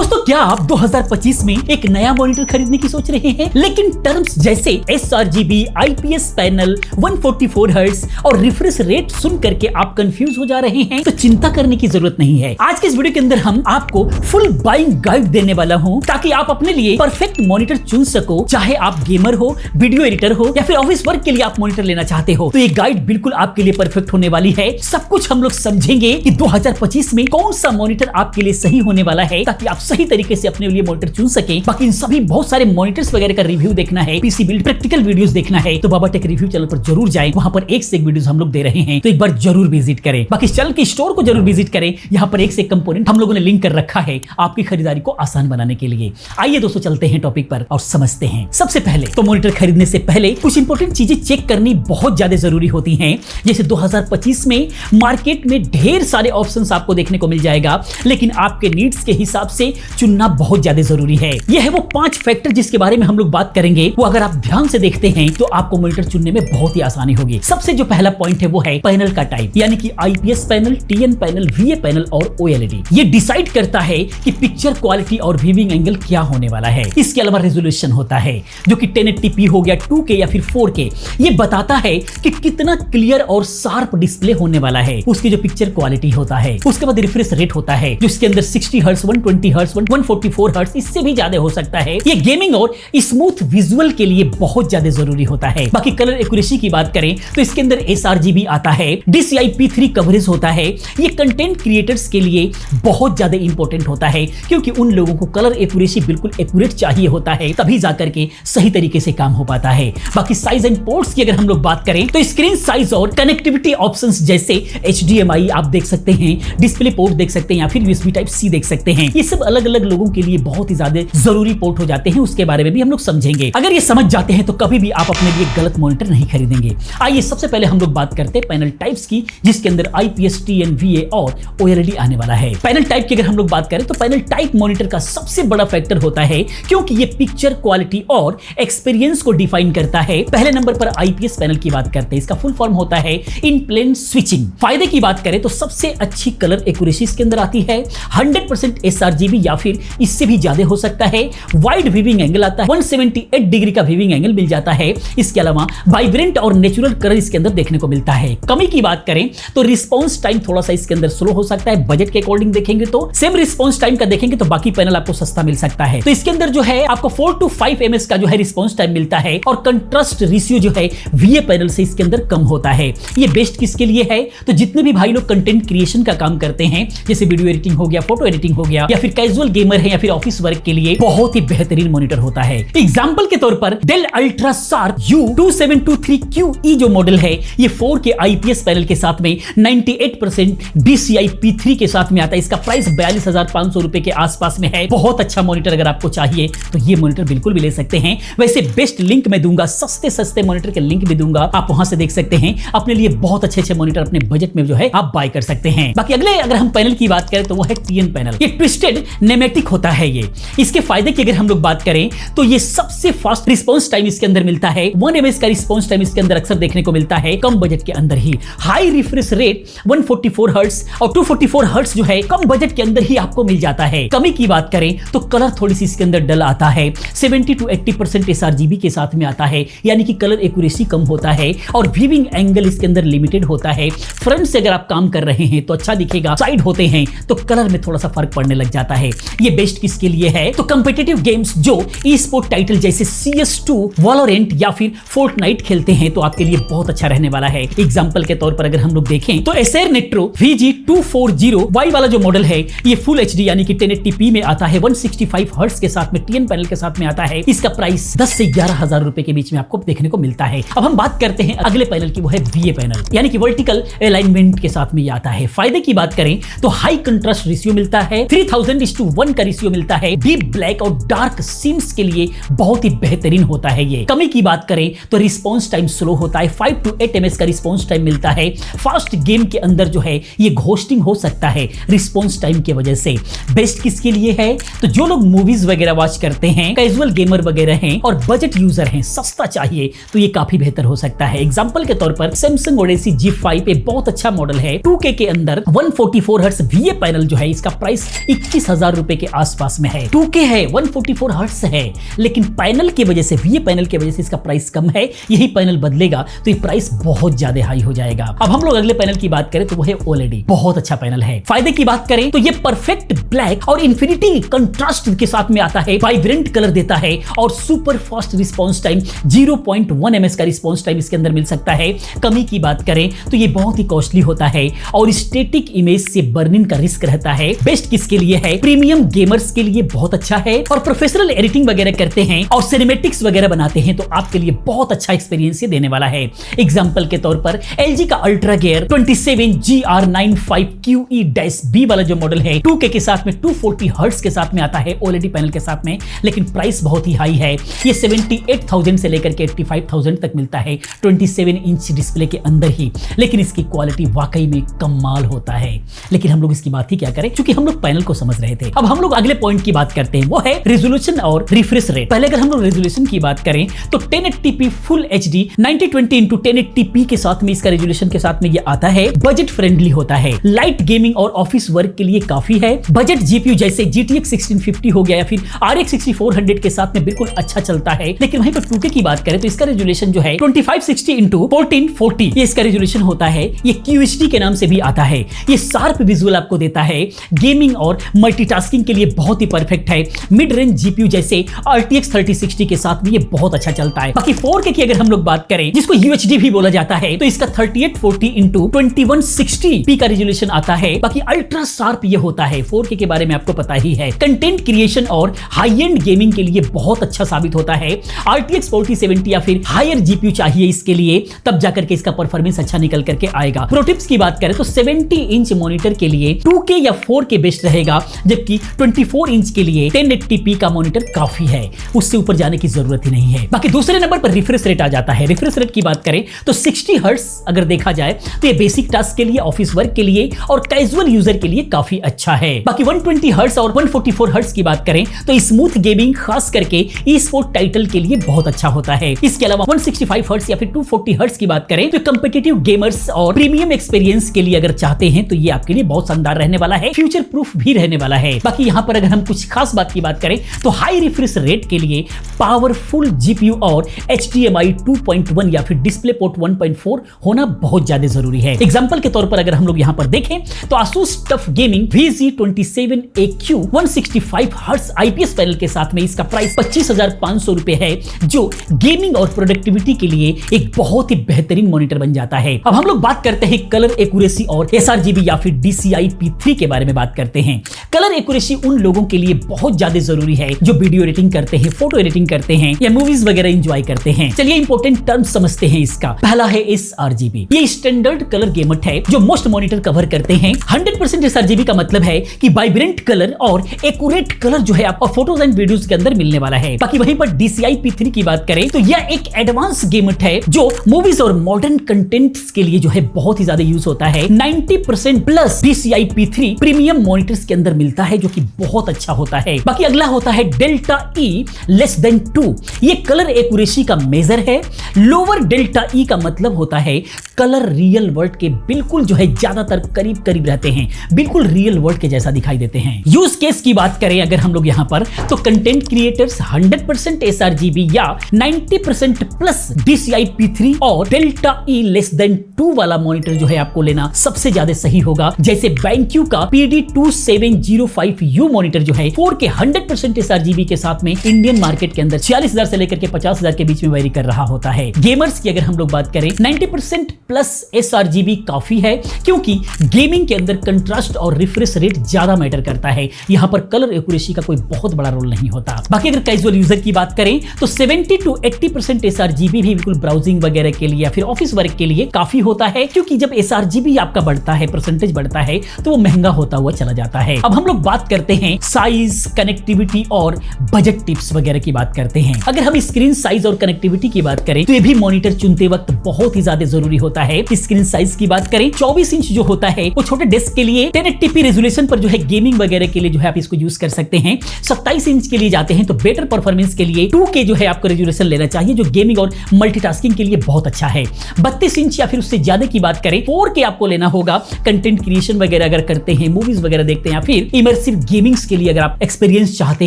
दोस्तों, क्या आप 2025 में एक नया मॉनिटर खरीदने की सोच रहे हैं, लेकिन टर्म्स जैसे sRGB, IPS पैनल, 144 हर्ट्ज और रिफ्रेश रेट सुन करके आप कंफ्यूज हो जा रहे हैं? तो चिंता करने की जरूरत नहीं है। आज के इस वीडियो के अंदर हम आपको फुल बाइंग गाइड देने वाला हूं, ताकि आप अपने लिए परफेक्ट मॉनिटर चुन सको। चाहे आप गेमर हो, वीडियो एडिटर हो या फिर ऑफिस वर्क के लिए आप मॉनिटर लेना चाहते हो, तो ये गाइड बिल्कुल आपके लिए परफेक्ट होने वाली है। सब कुछ हम लोग समझेंगे कि 2025 में कौन सा मॉनिटर आपके लिए सही होने वाला है, ताकि आप सही तरीके से अपने लिए मॉनिटर चुन सकें। बाकी इन सभी बहुत सारे मॉनिटर्स वगैरह का रिव्यू देखना है, पीसी बिल्ड प्रैक्टिकल वीडियोस देखना है, तो बाबा टेक रिव्यू चैनल पर जरूर जाएं। वहां पर एक से एक वीडियोस हम लोग दे रहे हैं, तो एक बार जरूर विजिट करें। बाकी इस चैनल के स्टोर को जरूर विजिट करें, यहाँ पर एक से एक कंपोनेंट हम लोगों ने लिंक कर रखा है आपकी खरीदारी को आसान बनाने के लिए। आइए दोस्तों, चलते हैं टॉपिक पर और समझते हैं। सबसे पहले तो मॉनिटर खरीदने से पहले कुछ इंपॉर्टेंट चीजें चेक करनी बहुत ज्यादा जरूरी होती हैं। जैसे 2025 में मार्केट में ढेर सारे ऑप्शंस आपको देखने को मिल जाएगा, लेकिन आपके नीड्स के हिसाब से चुनना बहुत ज्यादा जरूरी है। यह है वो 5 फैक्टर जिसके बारे में हम लोग बात करेंगे। वो अगर आप ध्यान से देखते हैं तो आपको मॉनिटर चुनने में बहुत ही आसानी होगी। सबसे जो पहला पॉइंट है वो है पैनल का टाइप, यानी कि IPS panel, TN panel, वीए panel और ओएलईडी। ये डिसाइड करता है कि पिक्चर क्वालिटी और व्यूइंग एंगल क्या होने वाला है। इसके अलावा रेजोल्यूशन होता है, जो कि 1080p हो गया, 2K या फिर 4K। ये बताता है कि कितना क्लियर और शार्प डिस्प्ले होने वाला है। उसकी जो पिक्चर क्वालिटी होता है, उसके बाद रिफ्रेश रेट होता है, जो इसके अंदर 60 हर्ट्ज, 120 हर्ट्ज, 144 हर्ट्ज, इससे भी ज्यादा हो सकता है। ये गेमिंग और स्मूथ विजुअल के लिए बहुत ज्यादा जरूरी होता है। बाकी कलर एक्यूरेसी की बात करें तो इसके अंदर sRGB आता है, DCI-P3 कवरेज होता है। ये कंटेंट क्रिएटर्स के लिए बहुत ज्यादा इंपॉर्टेंट होता है, क्योंकि उन लोगों को कलर एक्यूरेसी बिल्कुल एक्यूरेट चाहिए होता है, तभी जाकर के सही तरीके से काम हो पाता है। बाकी साइज एंड पोर्ट्स की अगर हम लोग बात करें तो स्क्रीन साइज और कनेक्टिविटी ऑप्शंस जैसे HDMI आप देख सकते हैं, डिस्प्ले पोर्ट देख सकते हैं या फिर USB Type-C देख सकते हैं। ये सब अलग अलग लोगों के लिए बहुत ही ज्यादा जरूरी पोर्ट हो जाते हैं, उसके बारे में भी हम लोग समझेंगे। अगर ये समझ जाते हैं तो कभी भी आप अपने लिए गलत मॉनिटर नहीं खरीदेंगे। आइए सबसे पहले हम लोग बात करते हैं पैनल टाइप्स की, जिसके अंदर IPS, TN, VA और OLED आने वाला है। पैनल टाइप की अगर हम लोग बात करें तो पैनल टाइप मॉनिटर का सबसे बड़ा फैक्टर होता है, क्योंकि ये पिक्चर क्वालिटी और एक्सपीरियंस को डिफाइन करता है। पहले नंबर पर IPS पैनल की बात करते हैं, इसका फुल फॉर्म होता है इन प्लेन स्विचिंग। फायदे की बात करें तो सबसे अच्छी कलर एक्यूरेसी इसके अंदर आती है, 100% sRGB या फिर इससे भी ज्यादा हो सकता है। वाइड व्यूइंग एंगल आता है, 178 डिग्री का व्यूइंग एंगल मिल जाता है। इसके अलावा वाइब्रेंट और नेचुरल कलर इसके अंदर देखने को मिलता है। कमी की बात करें तो रिस्पांस टाइम थोड़ा सा इसके अंदर स्लो हो सकता है। बजट के अकॉर्डिंग देखेंगे तो सेम रिस्पांस टाइम का देखेंगे तो बाकी पैनल आपको सस्ता मिल सकता है। तो इसके अंदर जो है आपको 4 to 5 ms का जो है रिस्पांस टाइम मिलता है, और कंट्रास्ट रेशियो जो है VA पैनल से इसके अंदर कम होता है। ये बेस्ट किसके लिए है? तो जितने भी भाई लोग कंटेंट क्रिएशन का काम करते हैं, जैसे वीडियो एडिटिंग हो गया, फोटो एडिटिंग हो गया, या फिर कैजुअल गेमर है या फिर ऑफिस वर्क के लिए बहुत ही बेहतरीन मॉनिटर होता है। एग्जांपल के तौर पर डेल अल्ट्रा शार्प U2723QE जो मॉडल है, ये 4K IPS पैनल के साथ में 98% DCI-P3 के साथ में आता है। इसका प्राइस 42,500 रुपए के आसपास में है। बहुत अच्छा मॉनिटर अगर आपको चाहिए तो ये मॉनिटर बिल्कुल भी ले सकते हैं। वैसे बेस्ट लिंक मैं दूंगा, सस्ते मॉनिटर के लिंक भी दूंगा, आप वहां से देख सकते हैं। अपने लिए बहुत अच्छे मॉनिटर अपने बजट में जो है आप बाय कर सकते हैं। बाकी अगले अगर हम पैनल की बात करें तो वो है TN पैनल। ये ट्विस्टेड नेमेटिक होता है। ये इसके फायदे की अगर हम लोग बात करें तो ये सबसे फास्ट रिस्पांस टाइम इसके अंदर मिलता है। 1 ms का रिस्पांस टाइम इसके अंदर अक्सर देखने को मिलता है, कम बजट के अंदर ही। हाई रिफ्रेश रेट 144 हर्ट्ज और 244 हर्ट्ज जो है कम बजट के अंदर ही आपको मिल जाता है। कमी की बात करें तो कलर थोड़ी सी इसके अंदर डल आता है, 70 to 80% sRGB के साथ में आता है, यानी कि कलर एक्यूरेसी कम होता है, और व्यूइंग एंगल इसके अंदर लिमिटेड होता है। फ्रंट से अगर आप काम कर रहे हैं तो अच्छा दिखेगा, साइड होते हैं तो कलर में थोड़ा सा फर्क पड़ने लग जाता है। ये बेस्ट किसके लिए है? तो कॉम्पिटिटिव गेम्स जो ई-स्पोर्ट टाइटल जैसे CS2, वैलोरेंट या फिर फोर्टनाइट खेलते हैं तो आपके लिए बहुत अच्छा रहने वाला है। एग्जांपल के तौर पर अगर हम लोग देखें तो Acer Nitro VG240Y वाला जो मॉडल है, ये फुल HD यानी कि 1080p में आता है, 165 हर्ट्ज के साथ में TN पैनल के साथ में आता है। इसका प्राइस 10 से 11,000 रुपए के बीच में आपको देखने को मिलता है। अब हम बात करते हैं अगले पैनल की, वो है VA पैनल, यानी कि वर्टिकल अलाइनमेंट के साथ में ये आता है। फायदे की बात करें तो हाई कंट्रास्ट रेशियो मिलता है, 3000:1 का रेशियो मिलता है। डीप ब्लैक और डार्क सीन्स के लिए बहुत ही बेहतरीन होता है ये। कमी की बात करें तो रिस्पांस टाइम स्लो होता है, 5 to 8 ms का रिस्पांस टाइम मिलता है। फास्ट गेम के अंदर जो है ये घोस्टिंग हो सकता है रिस्पांस टाइम की वजह से। बेस्ट किसके लिए है? तो जो लोग मूवीज वगैरह वॉच करते हैं, कैजुअल गेमर वगैरह हैं और बजट यूजर हैं, सस्ता चाहिए तो ये काफी बेहतर हो सकता है। एग्जांपल के तौर पर Samsung Odyssey G5 पे बहुत अच्छा मॉडल है, 2K के अंदर 144 हर्ट्ज VA पैनल जो है, इसका प्राइस 21,000 1000 रुपए के आसपास में है। 2K है, 144 हर्ट्ज है, लेकिन पैनल की वजह से, ये पैनल की वजह से इसका प्राइस कम है। यही पैनल बदलेगा तो ये प्राइस बहुत ज्यादा हाई हो जाएगा। अब हम लोग अगले पैनल की बात करें तो वो है OLED। बहुत अच्छा पैनल है। फायदे की बात करें तो ये परफेक्ट ब्लैक और इंफिनिटी कंट्रास्ट के साथ में आता है, वाइब्रेंट कलर देता है और super fast response time 0.1 ms का रिस्पांस टाइम इसके अंदर मिल सकता है। कमी की बात करें तो ये बहुत ही कॉस्टली होता है और स्टैटिक इमेज से बर्निंग का रिस्क रहता है। बेस्ट किसके लिए है? प्रीमियम गेमर्स के लिए बहुत अच्छा है और प्रोफेशनल एडिटिंग वगैरह करते हैं और सिनेमैटिक्स वगैरह बनाते हैं तो आपके लिए बहुत अच्छा एक्सपीरियंस ये देने वाला है। एग्जांपल के तौर पर LG का अल्ट्रा गियर 27GR95QE-B वाला जो मॉडल है 2K के साथ में 240 हर्ट्ज के साथ में आता है OLED पैनल के साथ में, लेकिन प्राइस बहुत ही हाई है। ये 78,000 से लेकर के 85,000 तक मिलता है 27 इंच डिस्प्ले के अंदर ही, लेकिन इसकी क्वालिटी वाकई में कमाल होता है। लेकिन हम लोग इसकी बात ही क्या करें, क्योंकि हम लोग पैनल को समझ रहे थे। अब हम लोग अगले पॉइंट की बात करते हैं, वो है रेजोल्यूशन और रिफ्रेश रेट। पहले अगर हम लोग रेजोल्यूशन की बात करें तो 1080p फुल HD 9020x1080p के साथ में इसका रेजोल्यूशन के साथ में ये आता है। बजट फ्रेंडली होता है, लाइट गेमिंग और ऑफिस वर्क के लिए काफी है। बजट GPU जैसे GTX 1650 हो गया या फिर RX 6400 के साथ में बिल्कुल अच्छा चलता है। लेकिन वहीं पर 2K की बात करें तो इसका रेजोल्यूशन जो है 2560x1440 ये इसका रेजोल्यूशन होता है। ये QHD के नाम से भी आता है। ये शार्प विजुअल आपको देता है, गेमिंग और मल्टीटास्किंग के लिए बहुत ही परफेक्ट है। मिड रेंज GPU जैसे RTX 3060 के साथ में ये बहुत अच्छा चलता है। बाकी 4K की अगर हम लोग बात करें जिसको UHD भी बोला जाता है तो इसका 3840x2160p का रेजोल्यूशन आता है। बाकी अल्ट्रा शार्प ये होता है। 4K के बारे में आपको पता ही है। कंटेंट क्रिएशन और हाई एंड गेमिंग के लिए बहुत अच्छा साबित होता है। RTX 4070 या फिर हायर GPU चाहिए इसके लिए, तब जाकर के इसका परफॉर्मेंस अच्छा निकल करके आएगा। प्रो टिप्स की बात करें तो 70 इंच मॉनिटर के लिए 2K या 4K बेस्ट रहेगा, जबकि 24 इंच के लिए 1080p का मॉनिटर काफी है, उससे ऊपर जाने की जरूरत ही नहीं है। बाकी दूसरे नंबर पर रिफ्रेश रेट आ जाता है। रिफ्रेश रेट की बात करें तो 60 हर्ट्ज अगर देखा जाए तो ये बेसिक टास्क के लिए, ऑफिस वर्क के लिए और कैजुअल यूजर के लिए काफी अच्छा है। बाकी 120 हर्ट्ज और 144 हर्ट्ज की बात करें तो स्मूथ गेमिंग खास करके ई स्पोर्ट टाइटल के लिए बहुत अच्छा होता है। इसके अलावा 165 हर्ट्ज या फिर 240 हर्ट्ज की बात करें तो कॉम्पिटिटिव गेमर्स और प्रीमियम एक्सपीरियंस के लिए अगर चाहते हैं तो ये आपके लिए बहुत शानदार रहने वाला है, फ्यूचर प्रूफ भी रहने वाला है। बाकी यहाँ पर अगर हम कुछ खास बात की बात करें तो हाई रिफ्रेश रेट के लिए पावरफुल GPU और HDMI 2.1 या फिर डिस्प्ले पोर्ट 1.4 होना बहुत ज्यादा जरूरी है। एग्जांपल के तौर पर अगर हम लोग यहाँ पर देखें तो Asus TUF Gaming VG27AQ 165 hertz IPS panel के साथ में इसका प्राइस 25,500 रुपए है, जो गेमिंग और प्रोडक्टिविटी के लिए एक बहुत ही बेहतरीन मॉनिटर बन जाता है। अब हम लोग बात करते हैं कलर एक्यूरेसी और sRGB या फिर DCI P3 के बारे में बात करते हैं। कलर एक्यूरेसी उन लोगों के लिए बहुत ज्यादा जरूरी है जो वीडियो एडिटिंग करते हैं, फोटो एडिटिंग करते हैं या मूवीज वगैरह एंजॉय करते हैं। चलिए इंपॉर्टेंट टर्म्स समझते हैं इसका। पहला है sRGB। ये स्टैंडर्ड कलर गेमट है जो मोस्ट मॉनिटर कवर करते हैं। 100% sRGB का मतलब है कि वाइब्रेंट कलर और एक्यूरेट कलर जो है आपको फोटोज एंड वीडियोस के अंदर मिलने वाला है। बाकी वहीं पर DCI P3 की बात करें तो यह एक एडवांस गेमट है जो मूवीज और मॉडर्न कंटेंट्स के लिए जो है बहुत ही ज्यादा यूज होता है। 90% plus DCI P3 premium monitors के अंदर मिलता है जो कि बहुत अच्छा होता है। बाकी अगला होता है डेल्टा E लेस देन 2। ये कलर एक्यूरेसी का मेजर है। लोअर डेल्टा E का मतलब होता है कलर रियल वर्ल्ड के बिल्कुल जो है ज्यादातर करीब करीब रहते हैं, बिल्कुल रियल वर्ल्ड के जैसा दिखाई देते हैं। यूज केस की बात करें अगर हम लोग यहाँ पर तो कंटेंट क्रिएटर्स 100% sRGB या 90% प्लस DCI P3 और डेल्टा E लेस देन 2 वाला मॉनिटर जो है आपको लेना सबसे ज्यादा सही होगा। जैसे BenQ का PD2705U मॉनिटर जो है 4K 100% sRGB के साथ में इंडियन मार्केट के अंदर 40,000 से लेकर के 50,000 के बीच में वेरी कर रहा होता है। गेमर्स की अगर हम लोग बात करें 90% प्लस sRGB काफी है, क्योंकि गेमिंग के अंदर कंट्रास्ट और रिफ्रेश रेट ज्यादा मैटर करता है। यहाँ पर कलर एक्यूरेसी का कोई बहुत बड़ा रोल नहीं होता। बाकी अगर कैजुअल यूजर की बात करें तो 70 to 80% sRGB भी बिल्कुल ब्राउजिंग वगैरह के लिए या फिर ऑफिस वर्क के लिए काफी होता है, क्योंकि जब sRGB आपका बढ़ता है, परसेंटेज बढ़ता है तो वो महंगा होता हुआ चला जाता है। अब हम लोग बात करते हैं साइज, कनेक्टिविटी और बजट टिप्स वगैरह की बात करते हैं। अगर हम स्क्रीन साइज और कनेक्टिविटी की बात करें तो ये भी मॉनिटर चुनते वक्त बहुत ही ज्यादा जरूरी होता है। स्क्रीन साइज की बात करें 24 इंच जो होता है वो छोटे डेस्क के लिए 1080p रेजोल्यूशन पर जो है गेमिंग वगैरह के लिए जो है आप इसको यूज कर सकते हैं। 27 इंच के लिए जाते हैं तो बेटर परफॉर्मेंस के लिए 2K जो है आपको रेजोल्यूशन लेना चाहिए, जो गेमिंग और मल्टीटास्किंग के लिए बहुत अच्छा है। 32 इंच या फिर उससे ज्यादा की बात करें 4K आपको लेना होगा। कंटेंट क्रिएशन वगैरह अगर करते हैं, मूवीज वगैरह देखते हैं या फिर इमर्सिव गेमिंग्स के लिए अगर आप एक्सपीरियंस चाहते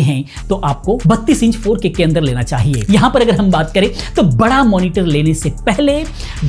हैं तो आपको 32 इंच 4K के अंदर लेना चाहिए। यहां पर अगर हम बात करें तो बड़ा मॉनिटर लेने से पहले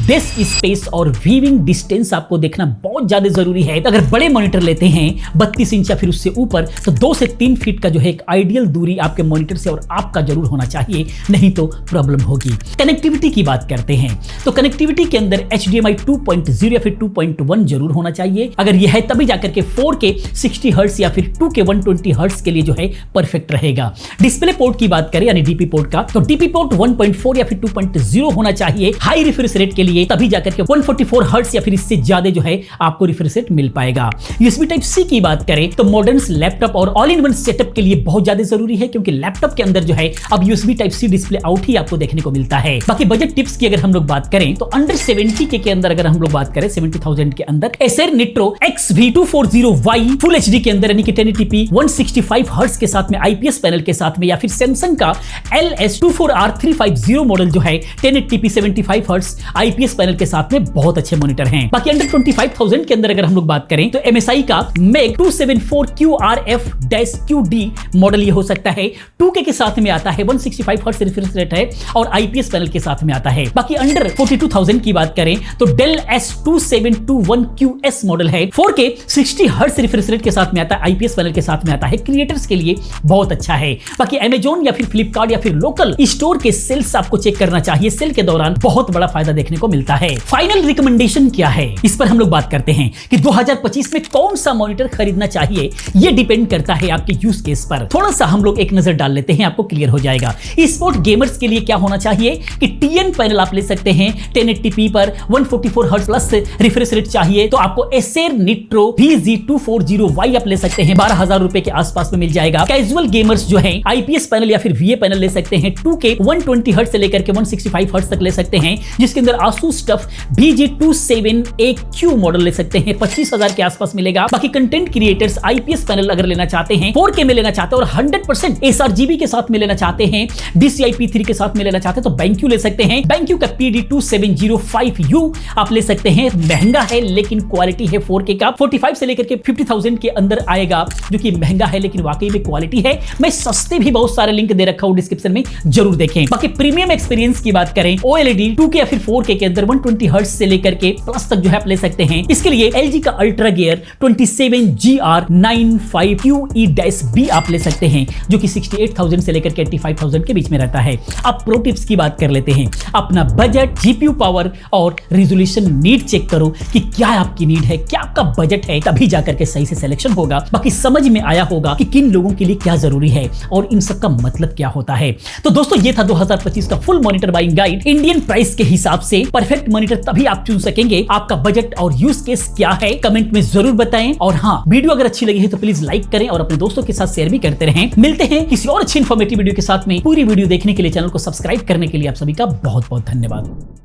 डेस्क स्पेस और व्यूइंग डिस्टेंस आपको देखना बहुत ज्यादा जरूरी है। अगर बड़े मॉनिटर लेते हैं 32 इंच या फिर उससे ऊपर तो 2 से 3 फीट का जो है एक आइडियल दूरी आपके मॉनिटर से और आपका जरूर होना चाहिए, नहीं तो प्रॉब्लम होगी। कनेक्टिविटी की बात करते हैं तो कनेक्टिविटी के अंदर HDMI 2.0 या फिर 2.1 जरूर होना चाहिए। अगर यह है तभी जाकर के 4K 60 हर्ट्ज या फिर 2K 120 हर्ट्ज के लिए जो है परफेक्ट रहेगा। डिस्प्ले पोर्ट की बात करें यानी डीपी पोर्ट का, तो डीपी पोर्ट 1.4 या फिर 2.0 होना चाहिए हाई रिफ्रेश रेट के लिए, तभी जाकर के 144 हर्ट्ज या फिर इससे ज्यादा जो है आपको रिफ्रेश रेट मिल पाएगा। USB टाइप C की बात करें तो मॉडर्न लैपटॉप और ऑल इन वन सेटअप के लिए बहुत ज्यादा जरूरी है, क्योंकि लैपटॉप के अंदर जो है अब USB type C display out ही आपको देखने को मिलता है। बाकी बजट टिप्स की अगर हम लोग बात करें तो अंडर 70K के अंदर अगर हम लोग बात करें 70,000 के अंदर Acer Nitro XV240Y full HD के अंदर यानी कि 1080p 165 हर्ट्ज के साथ में IPS पैनल के साथ में, या फिर सैमसंग का LS248 मॉडल जो है 1080p 75 हर्ट्ज IPS पैनल के साथ में बहुत अच्छे मॉनिटर हैं। बाकी अंडर 25,000 के अंदर अगर हम लोग बात करें तो MSI का MEG 274QRF-QD मॉडल ये हो सकता है, 2K के साथ में आता है, 165 हर्ट्ज रिफ्रेश रेट है और IPS पैनल के साथ में आता है। बाकी अंडर 42,000 की बात करें तो Dell S2721QS मॉडल है, 4K 60 हर्ट्ज रिफ्रेश रेट के साथ में आता है, IPS पैनल के साथ में आता है, क्रिएटर्स के लिए बहुत अच्छा है। बाकी Amazon या फिर फ्लिपकार्ट या फिर लोकल स्टोर के सेल्स आपको चेक करना चाहिए, सेल के दौरान बहुत बड़ा फायदा देखने को मिलता है। फाइनल रिकमेंडेशन क्या है, इस पर हम लोग बात करते हैं कि 2025 में कौन सा मॉनिटर खरीदना चाहिए, ये डिपेंड करता है आपके यूज केस पर। थोड़ा सा हम लोग एक नजर डाल लेते हैं, आपको क्लियर हो जाएगा। स्पोर्ट गेमर्स के लिए क्या होना चाहिए कि TN पैनल आप ले सकते हैं 1080p पर 144 हर्ट्ज प्लस रिफ्रेश रेट चाहिए तो आपको Acer Nitro VG240Y आप ले सकते हैं, 12,000 रुपए के आसपास में मिल जाएगा। कैजुअल गेमर्स जो है IPS पैनल या फिर VA पैनल ले सकते हैं, 2K 120 हर्ट्ज से लेकर के 165 हर्ट्ज तक ले सकते हैं, जिसके अंदर Asus TUF BG278AQ मॉडल ले सकते हैं, 25,000 के आसपास मिलेगा। बाकी कंटेंट क्रिएटर्स IPS पैनल अगर लेना चाहते हैं, 4K में लेना चाहते हैं और 100% sRGB के साथ में लेना चाहते हैं, DCI P3 के साथ में लेना चाहते हैं तो BenQ ले सकते हैं। BenQ का PD2705U आप ले सकते हैं, महंगा है लेकिन क्वालिटी है 4K का, 45 से लेकर के 50,000 के अंदर आएगा, जो कि महंगा है लेकिन वाकई में क्वालिटी है। मैं सस्ते भी बहुत सारे लिंक दे रखा हूं डिस्क्रिप्शन में, जरूर देखें। बाकी प्रीमियम एक्सपीरियंस की बात करें OLED 2K या फिर 4K के अंदर 120 हर्ट्ज से लेकर के प्लस तक जो है आप ले सकते हैं। इसके लिए LG का अल्ट्रा गियर 27GR95QE-B आप ले सकते हैं, जो कि 68,000 से लेकर के 85,000 के बीच में रहता है। अब प्रो टिप्स की बात कर लेते हैं। अपना बजट, GPU पावर और रिजोल्यूशन नीड चेक करो कि क्या आपकी नीड है, क्या आपका बजट है, तभी जाकर के सही से सिलेक्शन होगा। बाकी समझ में आया होगा कि किन लोगों के लिए क्या जरूरी है और इन सब का मतलब क्या होता है। तो दोस्तों ये था 2025 का full monitor buying guide. Indian price के हिसाब से परफेक्ट मॉनिटर तभी आप चुन सकेंगे। आपका बजट और यूज केस क्या है कमेंट में जरूर बताएं, और हाँ, वीडियो अगर अच्छी लगी है तो प्लीज लाइक करें और अपने दोस्तों के साथ शेयर भी करते रहें। मिलते हैं किसी और अच्छी इंफॉर्मेटिव वीडियो के साथ में। पूरी वीडियो देखने के लिए, चैनल को सब्सक्राइब करने के लिए आप सभी का बहुत बहुत धन्यवाद।